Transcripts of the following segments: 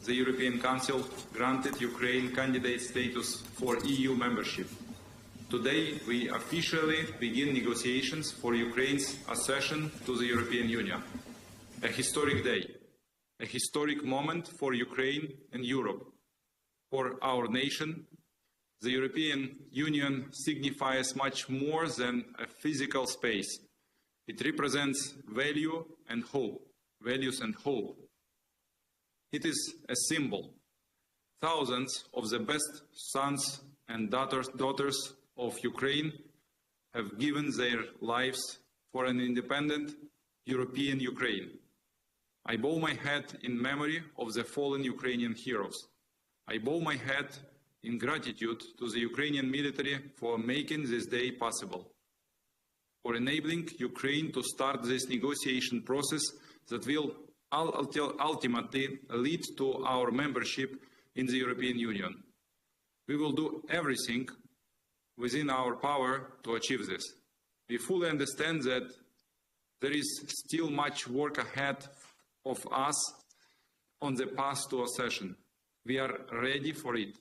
the European Council granted Ukraine candidate status for EU membership. Today, we officially begin negotiations for Ukraine's accession to the European Union. A historic day, a historic moment for Ukraine and Europe. For our nation, the European Union signifies much more than a physical space. It represents value and hope, values and hope. It is a symbol. Thousands of the best sons and daughters of Ukraine have given their lives for an independent European Ukraine. I bow my head in memory of the fallen Ukrainian heroes. I bow my head in gratitude to the Ukrainian military for making this day possible, for enabling Ukraine to start this negotiation process that will ultimately lead to our membership in the European Union. We will do everything within our power to achieve this. We fully understand that there is still much work ahead of us on the path to accession. We are ready for it.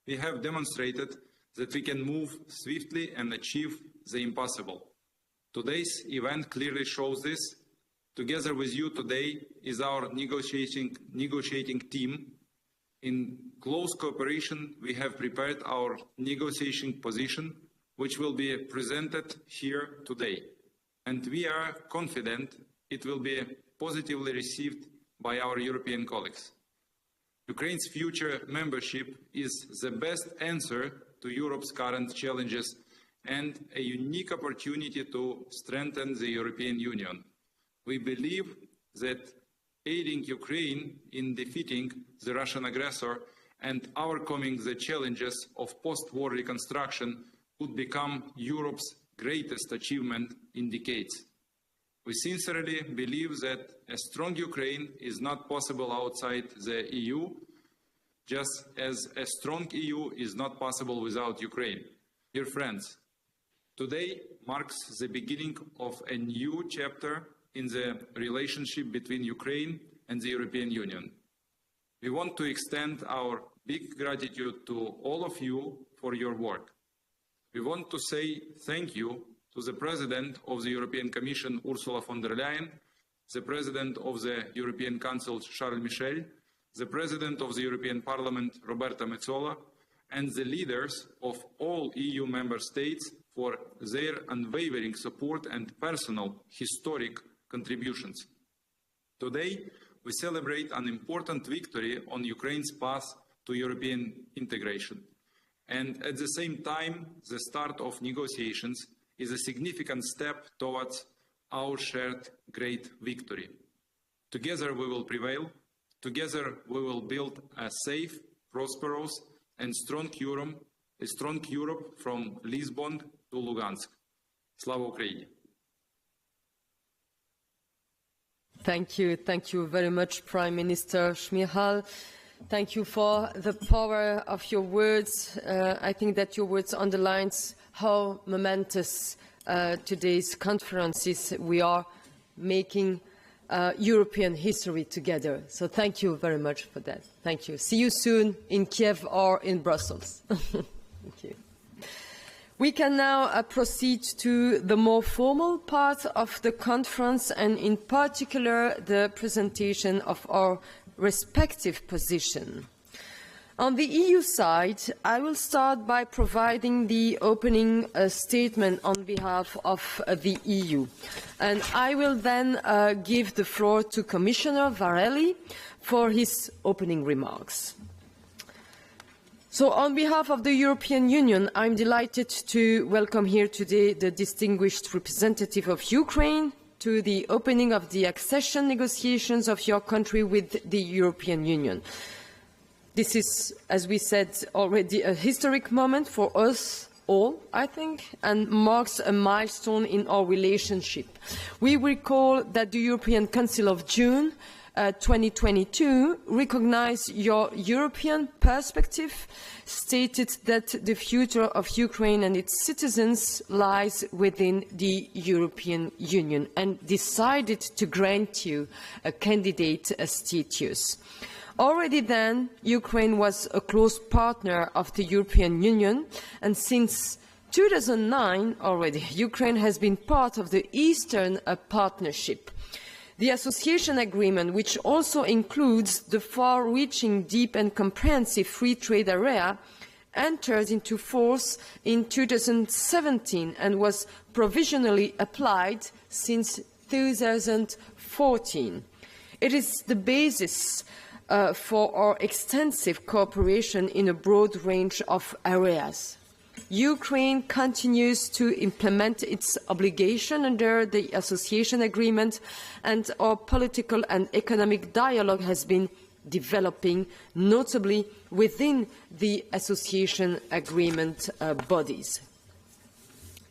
We have demonstrated that we can move swiftly and achieve the impossible. Today's event clearly shows this. Together with you today is our negotiating team. In close cooperation, we have prepared our negotiating position, which will be presented here today. And we are confident it will be positively received by our European colleagues. Ukraine's future membership is the best answer to Europe's current challenges and a unique opportunity to strengthen the European Union. We believe that aiding Ukraine in defeating the Russian aggressor and overcoming the challenges of post-war reconstruction would become Europe's greatest achievement in decades. We sincerely believe that a strong Ukraine is not possible outside the EU, just as a strong EU is not possible without Ukraine. Dear friends, today marks the beginning of a new chapter in the relationship between Ukraine and the European Union. We want to extend our big gratitude to all of you for your work. We want to say thank you to the President of the European Commission, Ursula von der Leyen, the President of the European Council, Charles Michel, the President of the European Parliament, Roberta Metsola, and the leaders of all EU member states for their unwavering support and personal historic contributions. Today, we celebrate an important victory on Ukraine's path to European integration. And at the same time, the start of negotiations is a significant step towards our shared great victory. Together we will prevail. Together we will build a safe, prosperous, and strong Europe from Lisbon to Lugansk. Slava Ukraini! Thank you very much, Prime Minister Šmihal. Thank you for the power of your words. I think that your words underlines how momentous today's conference is. We are making European history together. So thank you very much for that. Thank you. See you soon in Kiev or in Brussels. Thank you. We can now proceed to the more formal part of the conference, and in particular the presentation of our respective position. On the EU side, I will start by providing the opening statement on behalf of the EU. And I will then give the floor to Commissioner Varhelyi for his opening remarks. So on behalf of the European Union, I'm delighted to welcome here today the distinguished representative of Ukraine to the opening of the accession negotiations of your country with the European Union. This is, as we said already, a historic moment for us all, I think, and marks a milestone in our relationship. We recall that the European Council of June 2022 recognized your European perspective, stated that the future of Ukraine and its citizens lies within the European Union, and decided to grant you a candidate status. Already then, Ukraine was a close partner of the European Union, and since 2009 already, Ukraine has been part of the Eastern Partnership. The association agreement, which also includes the far-reaching, deep and comprehensive free trade area, entered into force in 2017 and was provisionally applied since 2014. It is the basis for our extensive cooperation in a broad range of areas. Ukraine continues to implement its obligation under the association agreement, and our political and economic dialogue has been developing, notably within the association agreement bodies.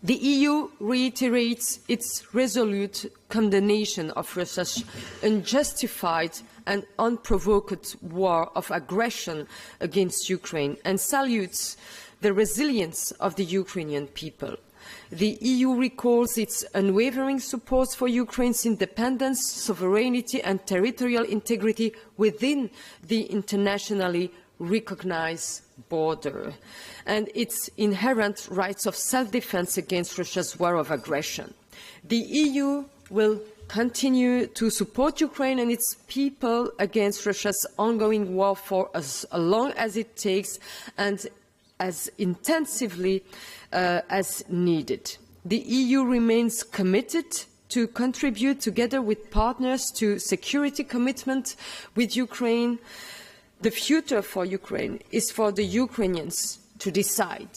The EU reiterates its resolute condemnation of Russia's unjustified and unprovoked war of aggression against Ukraine and salutes the resilience of the Ukrainian people. The EU recalls its unwavering support for Ukraine's independence, sovereignty and territorial integrity within the internationally recognized border, and its inherent rights of self-defense against Russia's war of aggression. The EU will continue to support Ukraine and its people against Russia's ongoing war for as long as it takes and as intensively as needed. The EU remains committed to contribute together with partners to security commitment with Ukraine. The future for Ukraine is for the Ukrainians to decide.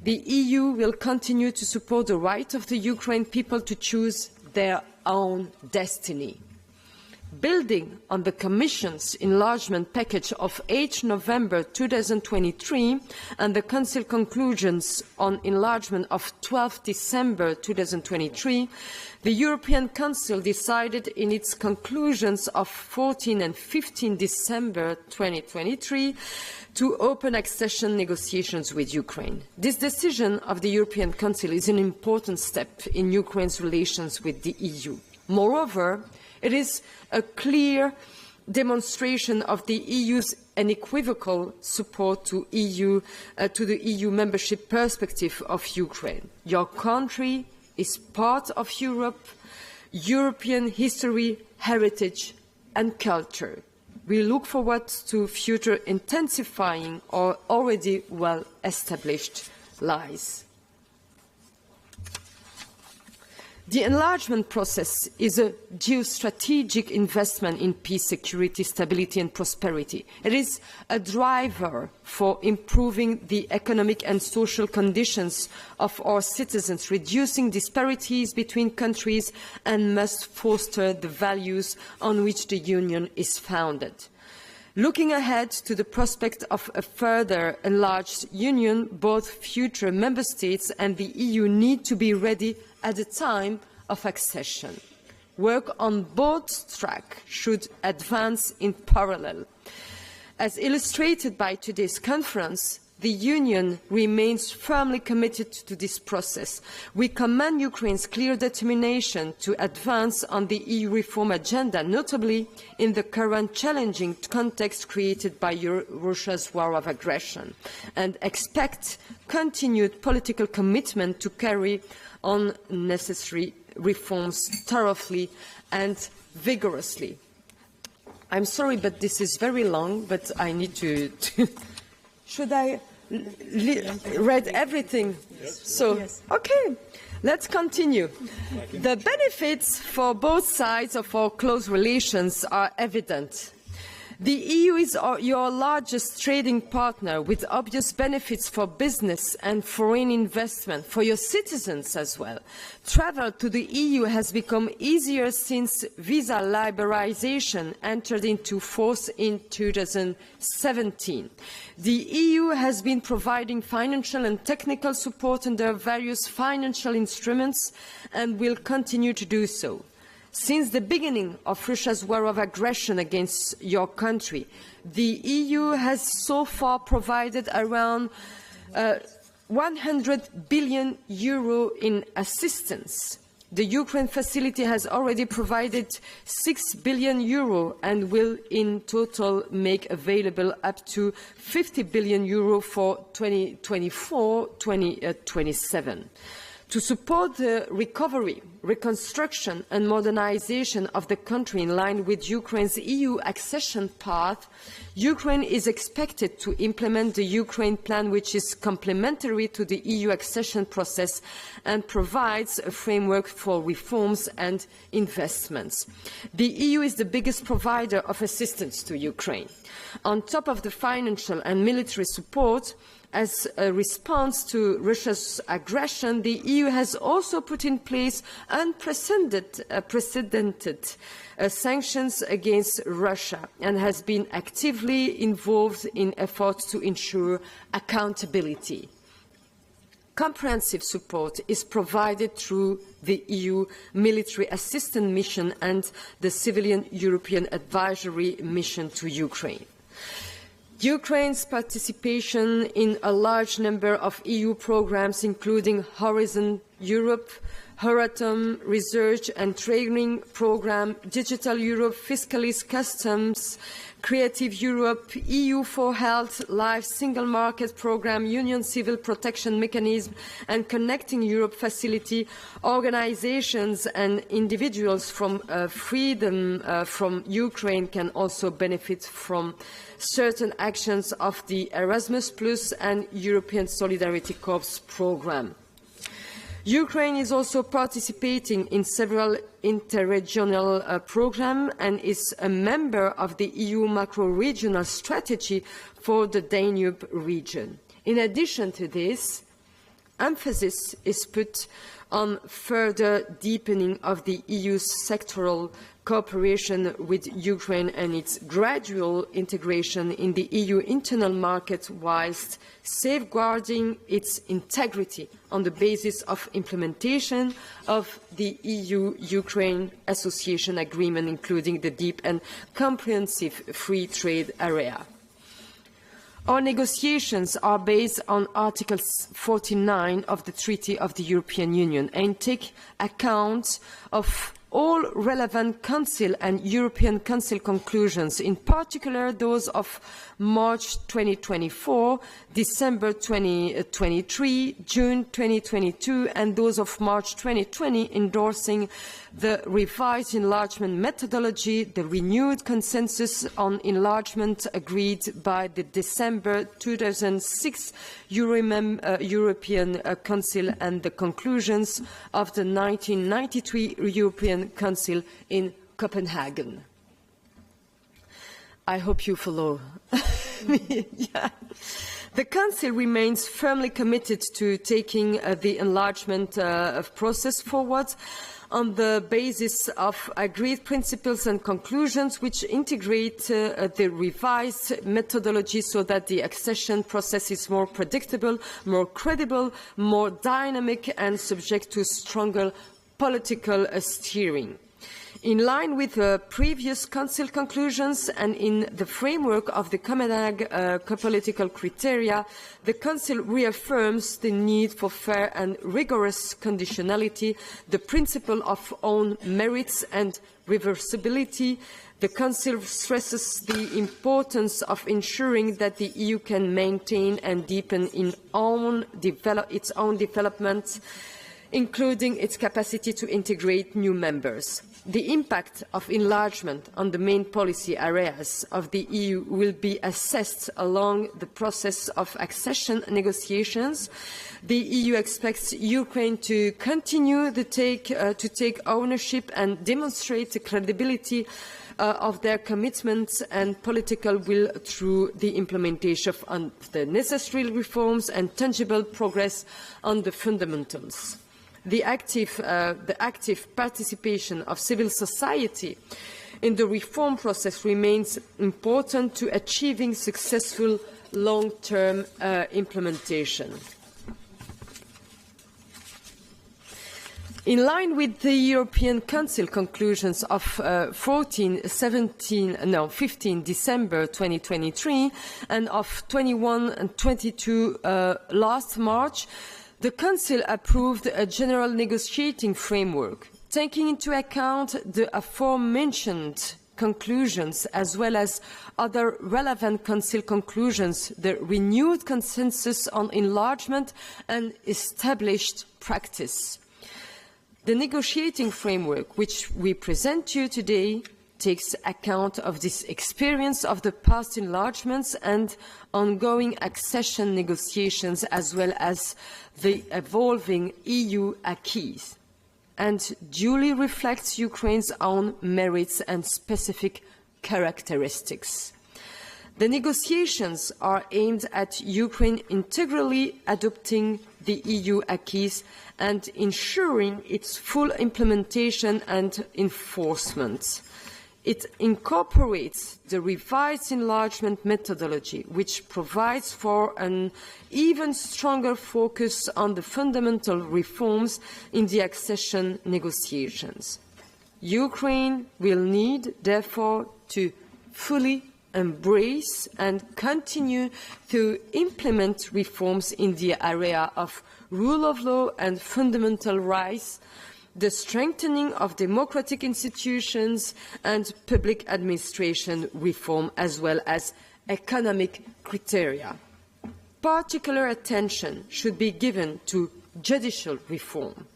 The EU will continue to support the right of the Ukrainian people to choose their own destiny. Building on the Commission's enlargement package of 8 November 2023 and the Council conclusions on enlargement of 12 December 2023, the European Council decided in its conclusions of 14 and 15 December 2023 to open accession negotiations with Ukraine. This decision of the European Council is an important step in Ukraine's relations with the EU. Moreover, it is a clear demonstration of the EU's unequivocal support to the EU membership perspective of Ukraine. Your country is part of Europe, European history, heritage and culture. We look forward to future intensifying our already well-established lies. The enlargement process is a geostrategic investment in peace, security, stability and prosperity. It is a driver for improving the economic and social conditions of our citizens, reducing disparities between countries, and must foster the values on which the Union is founded. Looking ahead to the prospect of a further enlarged union, both future member states and the EU need to be ready at the time of accession. Work on both tracks should advance in parallel. As illustrated by today's conference, the Union remains firmly committed to this process. We commend Ukraine's clear determination to advance on the EU reform agenda, notably in the current challenging context created by Russia's war of aggression, and expect continued political commitment to carry on necessary reforms thoroughly and vigorously. I'm sorry, but this is very long, but I need to should I read everything? Yes. So, yes. Okay, let's continue. The benefits for both sides of our close relations are evident. The EU is your largest trading partner, with obvious benefits for business and foreign investment, for your citizens as well. Travel to the EU has become easier since visa liberalisation entered into force in 2017. The EU has been providing financial and technical support under various financial instruments and will continue to do so. Since the beginning of Russia's war of aggression against your country, the EU has so far provided around 100 billion euro in assistance. The Ukraine facility has already provided 6 billion euro and will in total make available up to 50 billion euro for 2024-2027. To support the recovery, reconstruction and modernization of the country in line with Ukraine's EU accession path, Ukraine is expected to implement the Ukraine plan, which is complementary to the EU accession process and provides a framework for reforms and investments. The EU is the biggest provider of assistance to Ukraine. On top of the financial and military support, as a response to Russia's aggression, the EU has also put in place unprecedented sanctions against Russia and has been actively involved in efforts to ensure accountability. Comprehensive support is provided through the EU military assistance mission and the civilian European advisory mission to Ukraine. Ukraine's participation in a large number of EU programs, including Horizon Europe, Euratom Research and Training Programme, Digital Europe, Fiscalis Customs, Creative Europe, EU for Health, Life Single Market Programme, Union Civil Protection Mechanism and Connecting Europe Facility, organisations and individuals from freedom from Ukraine can also benefit from certain actions of the Erasmus Plus and European Solidarity Corps programme. Ukraine is also participating in several interregional programmes and is a member of the EU macro-regional strategy for the Danube region. In addition to this, emphasis is put on further deepening of the EU's sectoral cooperation with Ukraine and its gradual integration in the EU internal market whilst safeguarding its integrity on the basis of implementation of the EU-Ukraine Association Agreement, including the deep and comprehensive free trade area. Our negotiations are based on Article 49 of the Treaty of the European Union and take account of all relevant Council and European Council conclusions, in particular those of March 2024, December 2023, June 2022, and those of March 2020, endorsing the revised enlargement methodology, the renewed consensus on enlargement agreed by the December 2006 European Council, and the conclusions of the 1993 European Council in Copenhagen. I hope you follow me. Yeah. The Council remains firmly committed to taking the enlargement process forward on the basis of agreed principles and conclusions which integrate the revised methodology so that the accession process is more predictable, more credible, more dynamic and subject to stronger political steering. In line with the previous Council conclusions and in the framework of the Copenhagen political criteria, the Council reaffirms the need for fair and rigorous conditionality, the principle of own merits and reversibility. The Council stresses the importance of ensuring that the EU can maintain and deepen its own development, including its capacity to integrate new members. The impact of enlargement on the main policy areas of the EU will be assessed along the process of accession negotiations. The EU expects Ukraine to continue to take ownership and demonstrate the credibility of their commitments and political will through the implementation of the necessary reforms and tangible progress on the fundamentals. The active participation of civil society in the reform process remains important to achieving successful long-term implementation. In line with the European Council conclusions of 15 December 2023 and of 21 and 22 last March, the Council approved a general negotiating framework, taking into account the aforementioned conclusions as well as other relevant Council conclusions, the renewed consensus on enlargement and established practice. The negotiating framework which we present to you today takes account of this experience of the past enlargements and ongoing accession negotiations as well as the evolving EU acquis, and duly reflects Ukraine's own merits and specific characteristics. The negotiations are aimed at Ukraine integrally adopting the EU acquis and ensuring its full implementation and enforcement. It incorporates the revised enlargement methodology, which provides for an even stronger focus on the fundamental reforms in the accession negotiations. Ukraine will need, therefore, to fully embrace and continue to implement reforms in the area of rule of law and fundamental rights, the strengthening of democratic institutions and public administration reform, as well as economic criteria. Particular attention should be given to judicial reform,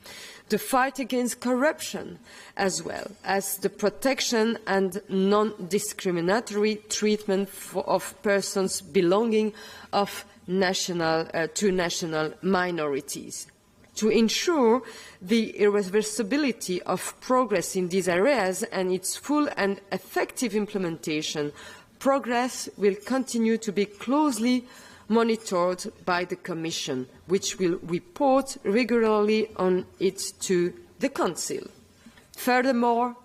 the fight against corruption, as well as the protection and non-discriminatory treatment of persons belonging to national minorities. To ensure the irreversibility of progress in these areas and its full and effective implementation, progress will continue to be closely monitored by the Commission, which will report regularly on it to the Council. Furthermore,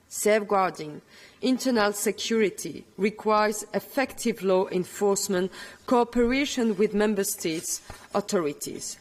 safeguarding internal security requires effective law enforcement cooperation with Member States' authorities.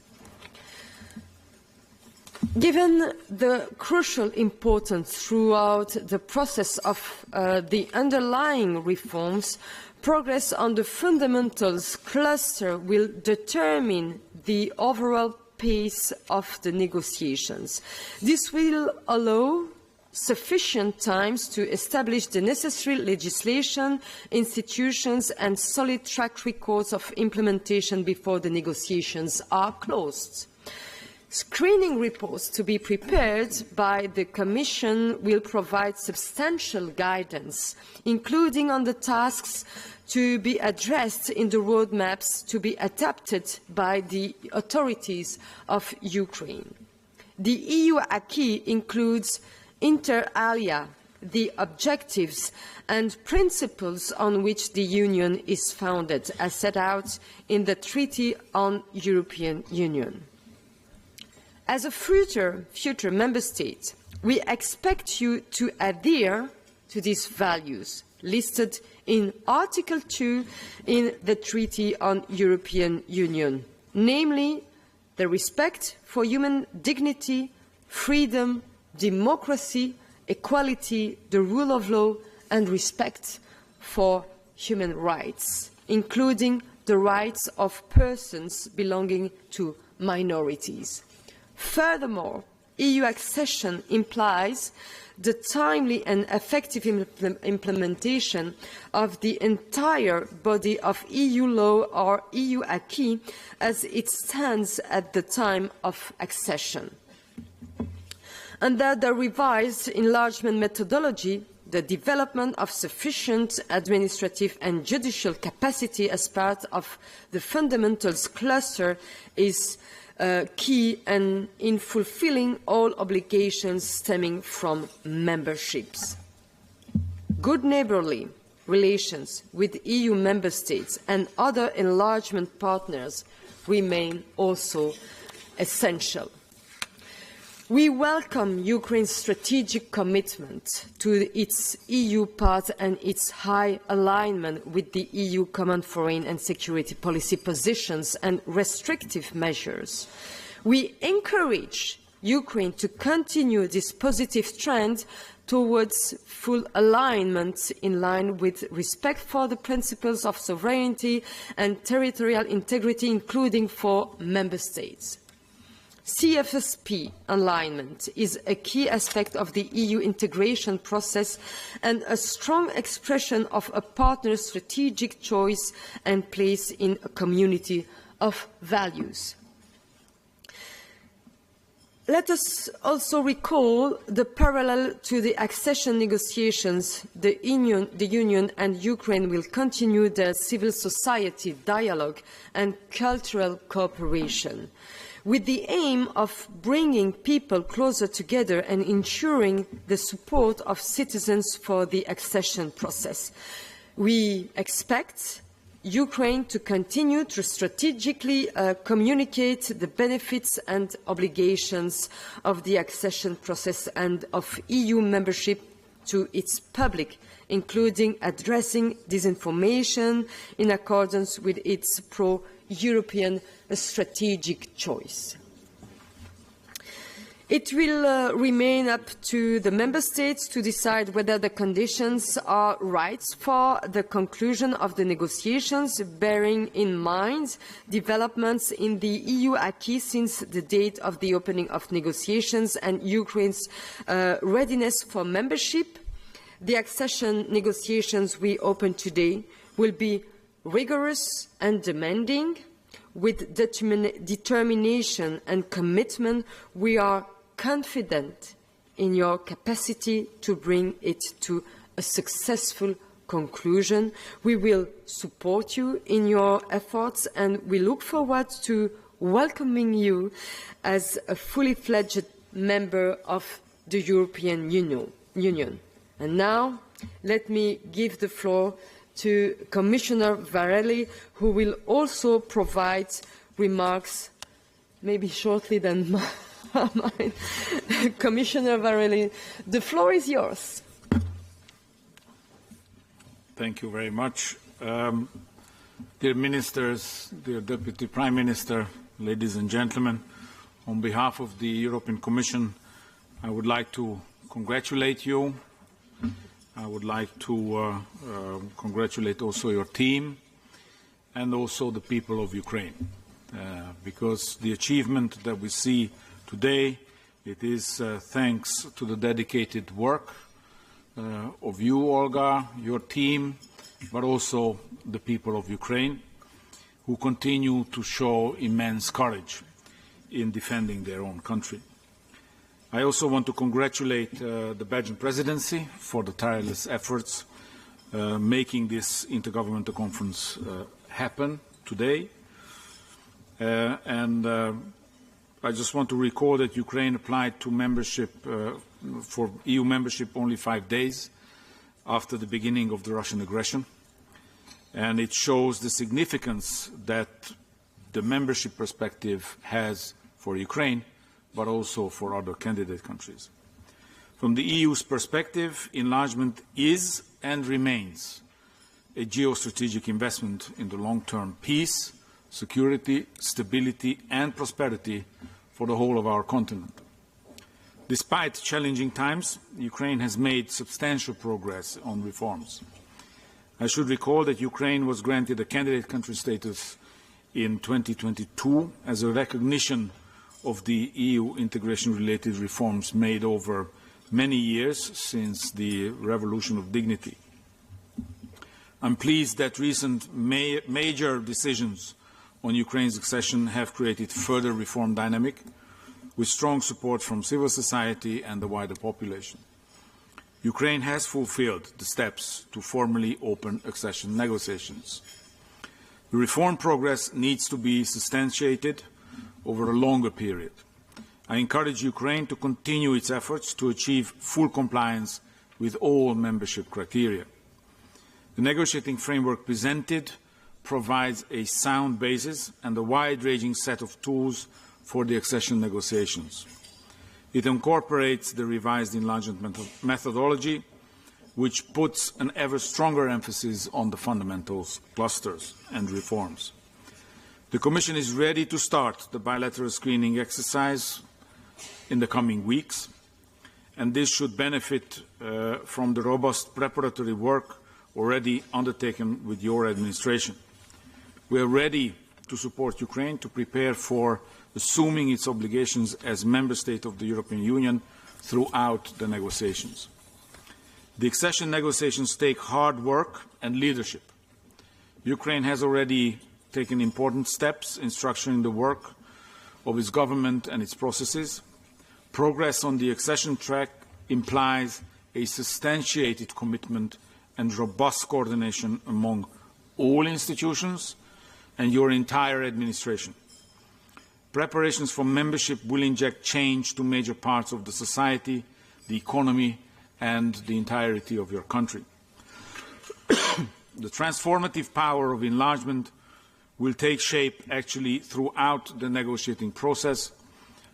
Given the crucial importance throughout the process of the underlying reforms, progress on the fundamentals cluster will determine the overall pace of the negotiations. This will allow sufficient time to establish the necessary legislation, institutions and solid track records of implementation before the negotiations are closed. Screening reports to be prepared by the Commission will provide substantial guidance, including on the tasks to be addressed in the roadmaps to be adapted by the authorities of Ukraine. The EU acquis includes inter alia the objectives and principles on which the Union is founded, as set out in the Treaty on European Union. As a future Member State, we expect you to adhere to these values listed in Article 2 in the Treaty on European Union, namely the respect for human dignity, freedom, democracy, equality, the rule of law, and respect for human rights, including the rights of persons belonging to minorities. Furthermore, EU accession implies the timely and effective implementation of the entire body of EU law or EU acquis as it stands at the time of accession. Under the revised enlargement methodology, the development of sufficient administrative and judicial capacity as part of the fundamentals cluster is key and in fulfilling all obligations stemming from memberships. Good neighbourly relations with EU member states and other enlargement partners remain also essential. We welcome Ukraine's strategic commitment to its EU path and its high alignment with the EU common foreign and security policy positions and restrictive measures. We encourage Ukraine to continue this positive trend towards full alignment in line with respect for the principles of sovereignty and territorial integrity, including for member states. CFSP alignment is a key aspect of the EU integration process and a strong expression of a partner's strategic choice and place in a community of values. Let us also recall the parallel to the accession negotiations. The Union and Ukraine will continue their civil society dialogue and cultural cooperation, with the aim of bringing people closer together and ensuring the support of citizens for the accession process. We expect Ukraine to continue to strategically communicate the benefits and obligations of the accession process and of EU membership to its public, including addressing disinformation in accordance with its pro-European strategic choice. It will remain up to the Member States to decide whether the conditions are right for the conclusion of the negotiations, bearing in mind developments in the EU acquis since the date of the opening of negotiations and Ukraine's readiness for membership. The accession negotiations we open today will be rigorous and demanding. With determination and commitment, we are confident in your capacity to bring it to a successful conclusion. We will support you in your efforts and we look forward to welcoming you as a fully fledged member of the European Union. And now, let me give the floor to Commissioner Varela, who will also provide remarks, maybe shortly than mine. Commissioner Varela, the floor is yours. Thank you very much. Dear Ministers, dear Deputy Prime Minister, ladies and gentlemen, on behalf of the European Commission, I would like to congratulate you. I would like to congratulate also your team and also the people of Ukraine, because the achievement that we see today, it is thanks to the dedicated work of you, Olga, your team, but also the people of Ukraine, who continue to show immense courage in defending their own country. I also want to congratulate the Belgian presidency for the tireless efforts making this intergovernmental conference happen today. I just want to recall that Ukraine applied to membership for EU membership only 5 days after the beginning of the Russian aggression. And it shows the significance that the membership perspective has for Ukraine, but also for other candidate countries. From the EU's perspective, enlargement is and remains a geostrategic investment in the long-term peace, security, stability and prosperity for the whole of our continent. Despite challenging times, Ukraine has made substantial progress on reforms. I should recall that Ukraine was granted a candidate country status in 2022 as a recognition of the EU integration-related reforms made over many years since the Revolution of Dignity. I'm pleased that recent major decisions on Ukraine's accession have created further reform dynamic, with strong support from civil society and the wider population. Ukraine has fulfilled the steps to formally open accession negotiations. The reform progress needs to be substantiated over a longer period. I encourage Ukraine to continue its efforts to achieve full compliance with all membership criteria. The negotiating framework presented provides a sound basis and a wide-ranging set of tools for the accession negotiations. It incorporates the revised enlargement methodology, which puts an ever stronger emphasis on the fundamentals, clusters and reforms. The Commission is ready to start the bilateral screening exercise in the coming weeks, and this should benefit from the robust preparatory work already undertaken with your administration. We are ready to support Ukraine to prepare for assuming its obligations as member state of the European Union throughout the negotiations. The accession negotiations take hard work and leadership. Ukraine has already taken important steps in structuring the work of its government and its processes. Progress on the accession track implies a substantiated commitment and robust coordination among all institutions and your entire administration. Preparations for membership will inject change to major parts of the society, the economy, and the entirety of your country. The transformative power of enlargement will take shape actually throughout the negotiating process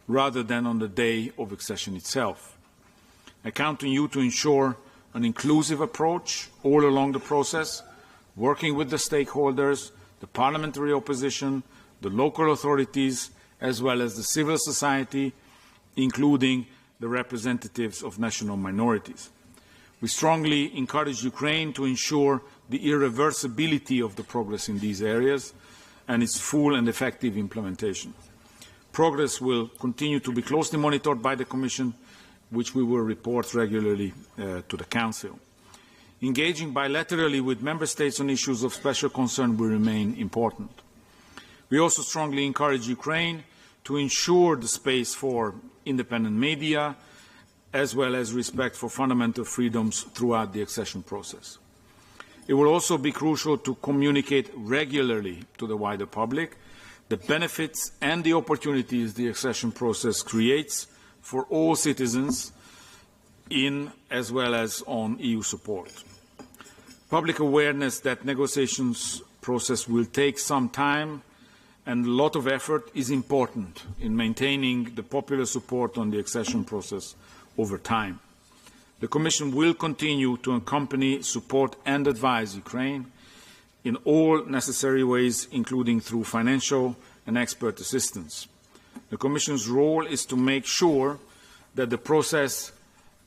rather than on the day of accession itself. I count on you to ensure an inclusive approach all along the process, working with the stakeholders, the parliamentary opposition, the local authorities, as well as the civil society, including the representatives of national minorities. We strongly encourage Ukraine to ensure the irreversibility of the progress in these areas and its full and effective implementation. Progress will continue to be closely monitored by the Commission, which we will report regularly to the Council. Engaging bilaterally with Member States on issues of special concern will remain important. We also strongly encourage Ukraine to ensure the space for independent media, as well as respect for fundamental freedoms throughout the accession process. It will also be crucial to communicate regularly to the wider public the benefits and the opportunities the accession process creates for all citizens in as well as on EU support. Public awareness that negotiations process will take some time and a lot of effort is important in maintaining the popular support on the accession process over time. The Commission will continue to accompany, support and advise Ukraine in all necessary ways, including through financial and expert assistance. The Commission's role is to make sure that the process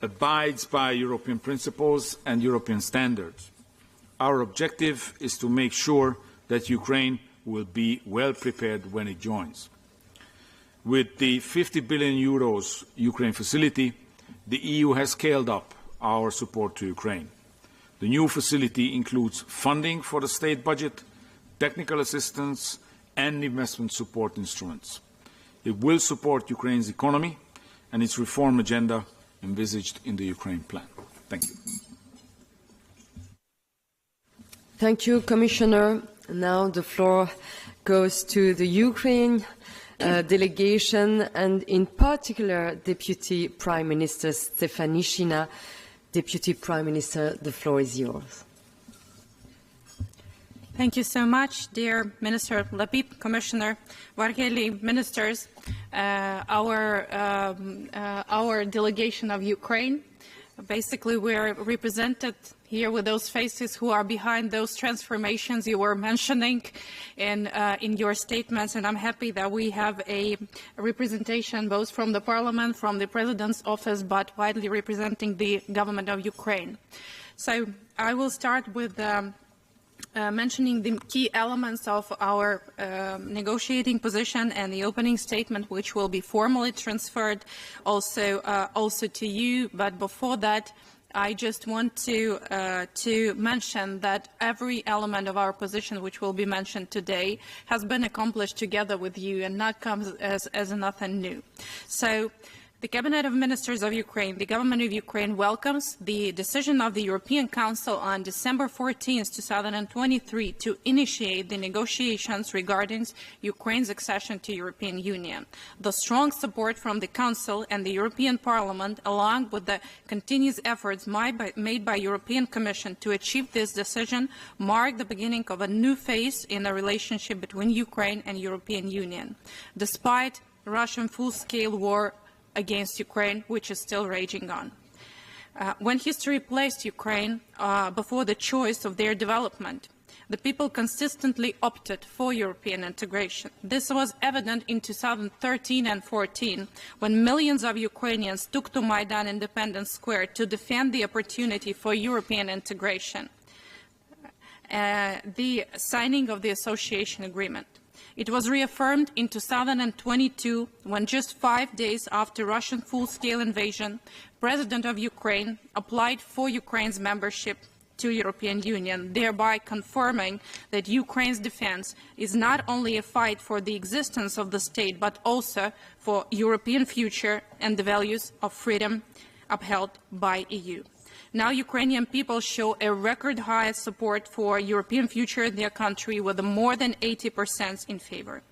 abides by European principles and European standards. Our objective is to make sure that Ukraine will be well prepared when it joins. With the €50 billion Ukraine facility, the EU has scaled up our support to Ukraine. The new facility includes funding for the state budget, technical assistance, and investment support instruments. It will support Ukraine's economy and its reform agenda envisaged in the Ukraine plan. Thank you. Thank you, Commissioner. Now the floor goes to the Ukraine delegation, and in particular, Deputy Prime Minister Stefanishina. Deputy Prime Minister, the floor is yours. Thank you so much, dear Minister Lapid, Commissioner Vargheli, Ministers, our delegation of Ukraine. Basically, we are represented here with those faces who are behind those transformations you were mentioning in your statements, and I'm happy that we have a representation both from the Parliament, from the President's office, but widely representing the government of Ukraine. So I will start with mentioning the key elements of our negotiating position and the opening statement, which will be formally transferred also to you. But before that, I just want to mention that every element of our position, which will be mentioned today, has been accomplished together with you and not comes as nothing new. So, the Cabinet of Ministers of Ukraine, the Government of Ukraine welcomes the decision of the European Council on December 14, 2023 to initiate the negotiations regarding Ukraine's accession to the European Union. The strong support from the Council and the European Parliament, along with the continuous efforts made by the European Commission to achieve this decision, mark the beginning of a new phase in the relationship between Ukraine and the European Union. Despite Russian full-scale war against Ukraine, which is still raging on. When history placed Ukraine before the choice of their development, The people consistently opted for European integration. This was evident in 2013 and 14, when millions of Ukrainians took to Maidan Independence Square to defend the opportunity for European integration, the signing of the association agreement. It was reaffirmed in 2022, when just 5 days after Russian full-scale invasion, President of Ukraine applied for Ukraine's membership to European Union, thereby confirming that Ukraine's defense is not only a fight for the existence of the state, but also for European future and the values of freedom upheld by EU. Now Ukrainian people show a record high support for European future in their country, with more than 80% in favor.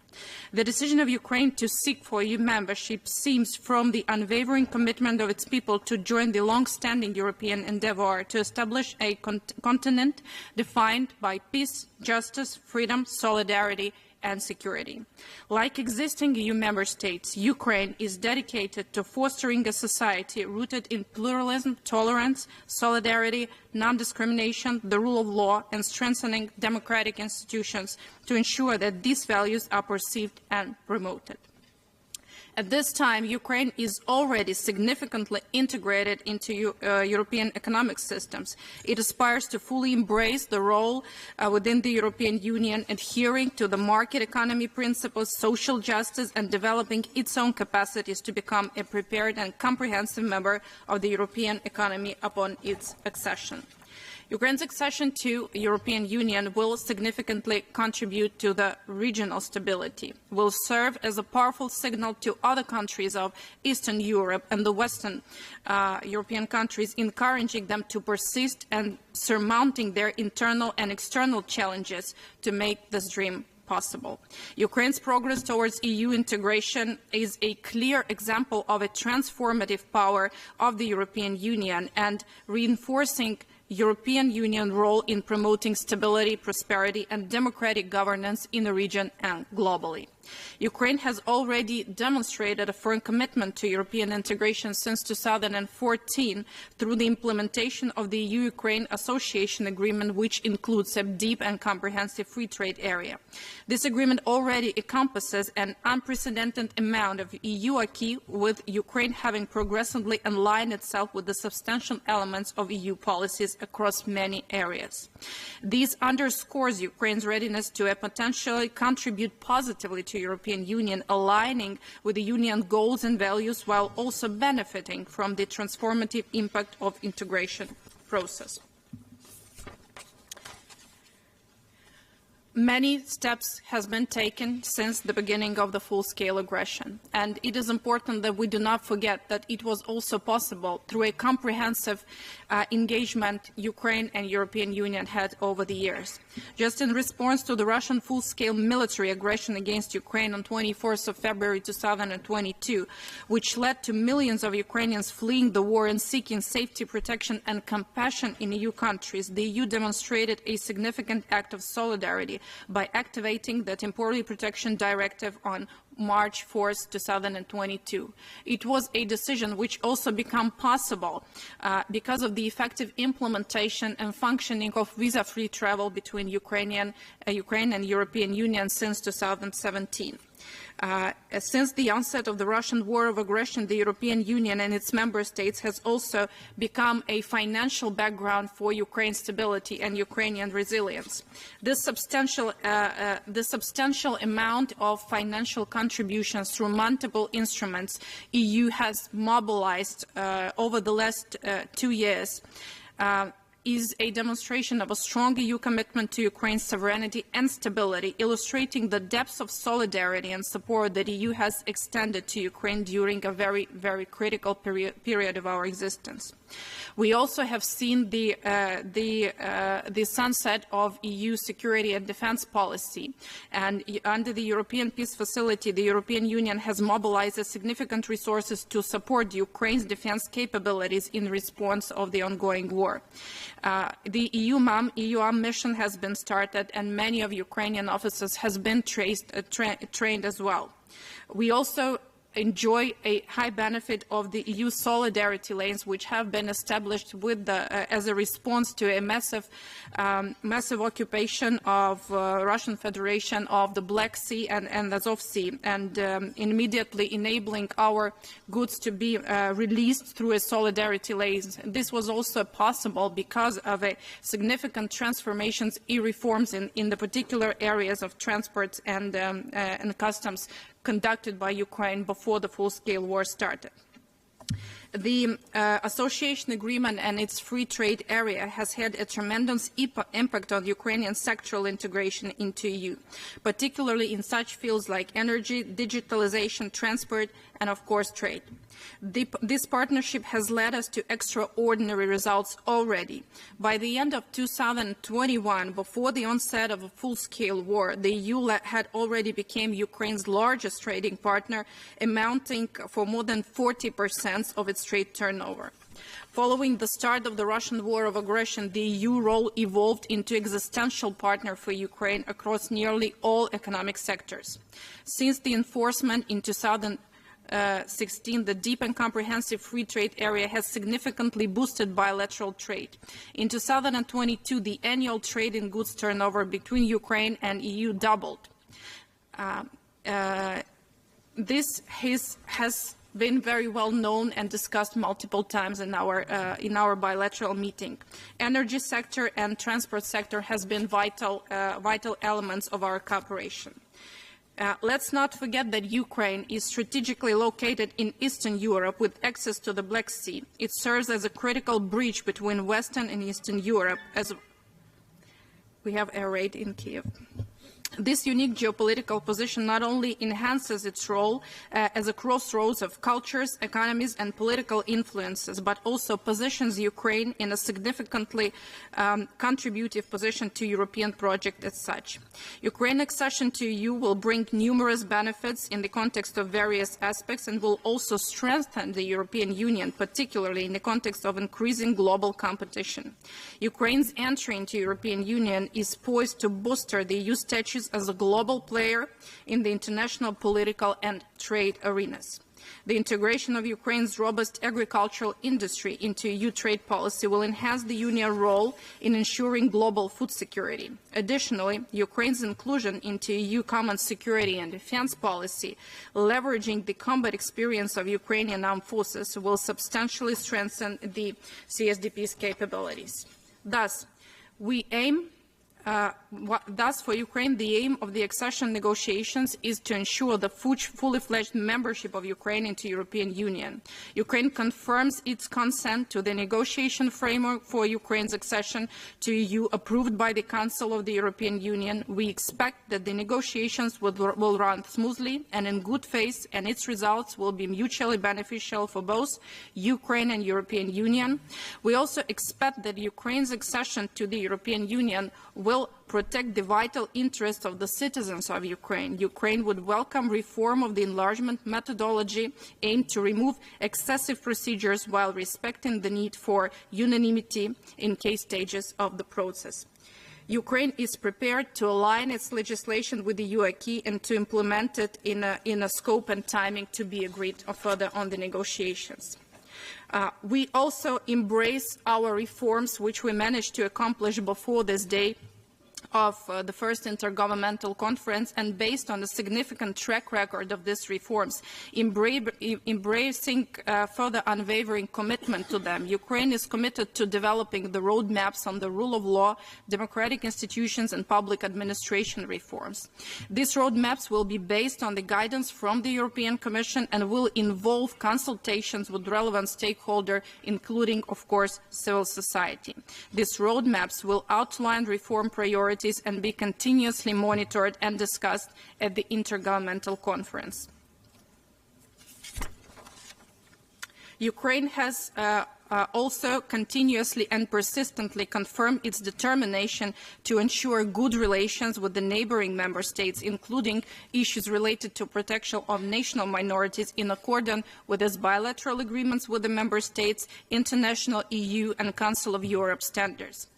The decision of Ukraine to seek for EU membership stems from the unwavering commitment of its people to join the long-standing European endeavor to establish a continent defined by peace, justice, freedom, solidarity, and security. Like existing EU member states, Ukraine is dedicated to fostering a society rooted in pluralism, tolerance, solidarity, non-discrimination, the rule of law, and strengthening democratic institutions to ensure that these values are perceived and promoted. At this time, Ukraine is already significantly integrated into European economic systems. It aspires to fully embrace the role within the European Union, adhering to the market economy principles, social justice, and developing its own capacities to become a prepared and comprehensive member of the European economy upon its accession. Ukraine's accession to the European Union will significantly contribute to the regional stability, will serve as a powerful signal to other countries of Eastern Europe and the Western European countries, encouraging them to persist and surmounting their internal and external challenges to make this dream possible. Ukraine's progress towards EU integration is a clear example of a transformative power of the European Union and reinforcing European Union role in promoting stability, prosperity, and democratic governance in the region and globally. Ukraine has already demonstrated a firm commitment to European integration since 2014 through the implementation of the EU-Ukraine Association Agreement, which includes a deep and comprehensive free trade area. This agreement already encompasses an unprecedented amount of EU acquis, with Ukraine having progressively aligned itself with the substantial elements of EU policies across many areas. This underscores Ukraine's readiness to potentially contribute positively to European Union, aligning with the Union goals and values while also benefiting from the transformative impact of integration process. Many steps have been taken since the beginning of the full-scale aggression, and it is important that we do not forget that it was also possible through a comprehensive engagement Ukraine and European Union had over the years. Just in response to the Russian full-scale military aggression against Ukraine on 24th of February 2022, which led to millions of Ukrainians fleeing the war and seeking safety, protection and compassion in EU countries, the EU demonstrated a significant act of solidarity by activating the Temporary Protection Directive on March 4, 2022. It was a decision which also became possible because of the effective implementation and functioning of visa-free travel between Ukraine and European Union since 2017. Since the onset of the Russian war of aggression, the European Union and its member states has also become a financial background for Ukraine's stability and Ukrainian resilience. This substantial amount of financial contributions through multiple instruments EU has mobilized over the last 2 years is a demonstration of a strong EU commitment to Ukraine's sovereignty and stability, illustrating the depths of solidarity and support that the EU has extended to Ukraine during a very, very critical period of our existence. We also have seen the sunset of EU security and defense policy, and under the European Peace Facility, the European Union has mobilized significant resources to support Ukraine's defense capabilities in response of the ongoing war. The EU mission has been started, and many of Ukrainian officers has been trained as well. We also enjoy a high benefit of the EU solidarity lanes, which have been established with as a response to a massive occupation of Russian Federation of the Black Sea and Azov Sea, and immediately enabling our goods to be released through a solidarity lanes. This was also possible because of a significant transformations and reforms in the particular areas of transport and customs conducted by Ukraine before the full-scale war started. The association agreement and its free trade area has had a tremendous impact on Ukrainian sectoral integration into EU, particularly in such fields like energy, digitalization, transport, and of course trade. This partnership has led us to extraordinary results already. By the end of 2021, before the onset of a full-scale war, the EU had already become Ukraine's largest trading partner, amounting for more than 40% of its trade turnover. Following the start of the Russian war of aggression, the EU role evolved into existential partner for Ukraine across nearly all economic sectors. Since the enforcement in 2016, the deep and comprehensive free trade area has significantly boosted bilateral trade. In 2022, the annual trade in goods turnover between Ukraine and EU doubled. This has been very well known and discussed multiple times in our bilateral meeting. Energy sector and transport sector has been vital elements of our cooperation. Let's not forget that Ukraine is strategically located in Eastern Europe with access to the Black Sea. It serves as a critical bridge between Western and Eastern Europe, as we have air raid in Kiev. This unique geopolitical position not only enhances its role as a crossroads of cultures, economies, and political influences, but also positions Ukraine in a significantly contributive position to European project as such. Ukraine's accession to EU will bring numerous benefits in the context of various aspects and will also strengthen the European Union, particularly in the context of increasing global competition. Ukraine's entry into the European Union is poised to bolster the EU status as a global player in the international political and trade arenas. The integration of Ukraine's robust agricultural industry into EU trade policy will enhance the Union's role in ensuring global food security. Additionally, Ukraine's inclusion into EU common security and defense policy, leveraging the combat experience of Ukrainian armed forces, will substantially strengthen the CSDP's capabilities. Thus, for Ukraine, the aim of the accession negotiations is to ensure the fully fledged membership of Ukraine into the European Union. Ukraine confirms its consent to the negotiation framework for Ukraine's accession to EU approved by the Council of the European Union. We expect that the negotiations will run smoothly and in good faith, and its results will be mutually beneficial for both Ukraine and European Union. We also expect that Ukraine's accession to the European Union will protect the vital interests of the citizens of Ukraine. Ukraine would welcome reform of the enlargement methodology aimed to remove excessive procedures while respecting the need for unanimity in key stages of the process. Ukraine is prepared to align its legislation with the EU acquis and to implement it in a scope and timing to be agreed further on the negotiations. We also embrace our reforms, which we managed to accomplish before this day of the first intergovernmental conference, and based on a significant track record of these reforms, embracing further unwavering commitment to them. Ukraine is committed to developing the roadmaps on the rule of law, democratic institutions and public administration reforms. These roadmaps will be based on the guidance from the European Commission and will involve consultations with relevant stakeholders, including, of course, civil society. These roadmaps will outline reform priorities and be continuously monitored and discussed at the Intergovernmental Conference. Ukraine has also continuously and persistently confirmed its determination to ensure good relations with the neighboring member states, including issues related to protection of national minorities in accordance with its bilateral agreements with the member states, international EU and Council of Europe standards.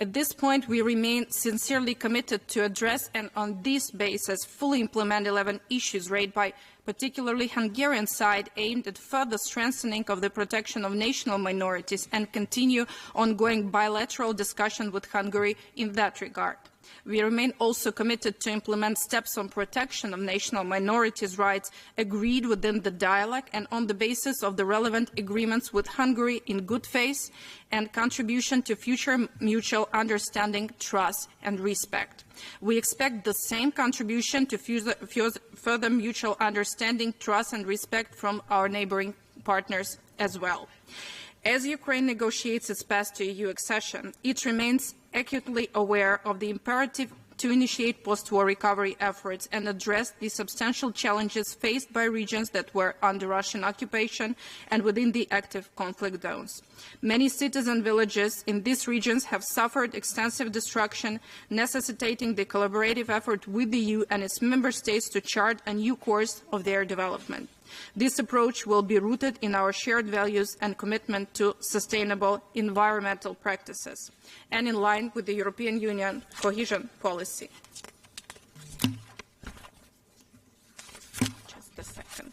At this point, we remain sincerely committed to address and on this basis fully implement 11 issues raised by particularly Hungarian side aimed at further strengthening of the protection of national minorities and continue ongoing bilateral discussion with Hungary in that regard. We remain also committed to implement steps on protection of national minorities' rights agreed within the dialogue and on the basis of the relevant agreements with Hungary in good faith and contribution to future mutual understanding, trust and respect. We expect the same contribution to further mutual understanding, trust and respect from our neighboring partners as well. As Ukraine negotiates its path to EU accession, it remains acutely aware of the imperative to initiate post-war recovery efforts and address the substantial challenges faced by regions that were under Russian occupation and within the active conflict zones. Many cities and villages in these regions have suffered extensive destruction, necessitating the collaborative effort with the EU and its member states to chart a new course of their development. This approach will be rooted in our shared values and commitment to sustainable environmental practices, and in line with the European Union cohesion policy. Just a second.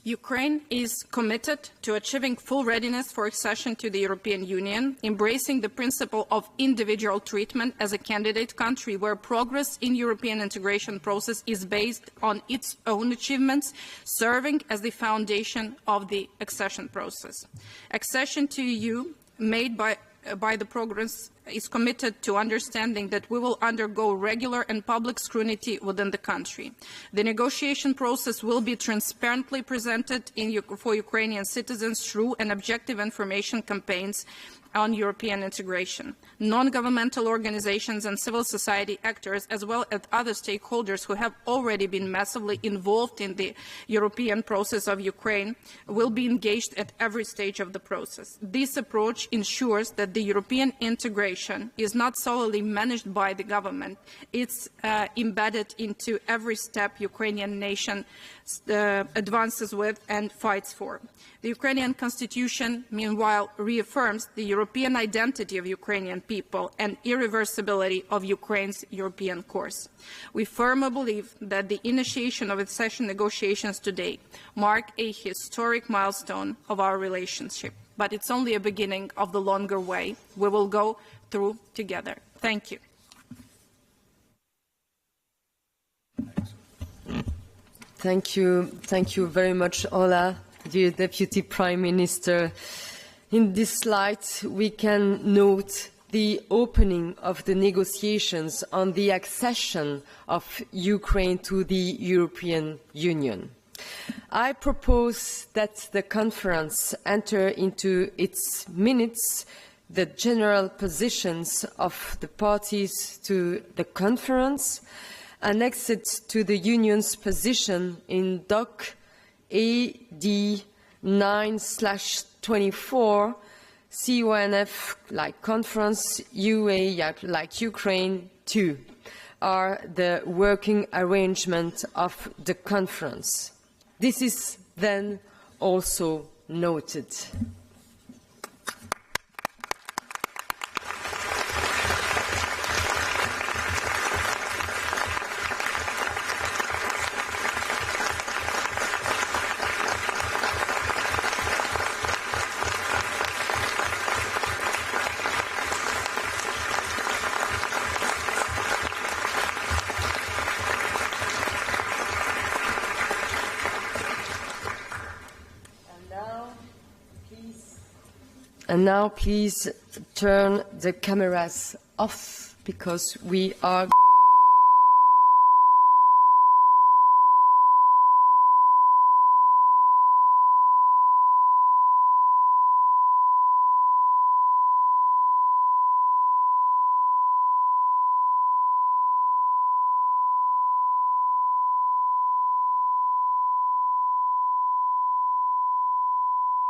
Ukraine is committed to achieving full readiness for accession to the European Union, embracing the principle of individual treatment as a candidate country where progress in European integration process is based on its own achievements, serving as the foundation of the accession process. Accession to EU made by the progress is committed to understanding that we will undergo regular and public scrutiny within the country. The negotiation process will be transparently presented for Ukrainian citizens through an objective information campaigns on European integration. Non-governmental organizations and civil society actors, as well as other stakeholders who have already been massively involved in the European process of Ukraine, will be engaged at every stage of the process. This approach ensures that the European integration is not solely managed by the government. It's embedded into every step Ukrainian nation advances with and fights for. The Ukrainian constitution, meanwhile, reaffirms the European identity of Ukrainian people and irreversibility of Ukraine's European course. We firmly believe that the initiation of accession negotiations today mark a historic milestone of our relationship, but it's only a beginning of the longer way we will go through together. Thank you. Thank you very much, Ola, dear Deputy Prime Minister. In this slide, we can note the opening of the negotiations on the accession of Ukraine to the European Union. I propose that the conference enter into its minutes the general positions of the parties to the conference, annexed to the Union's position in Doc AD 9/24, CONF like conference, UA like Ukraine 2 are the working arrangement of the conference. This is then also noted. And now please turn the cameras off because we are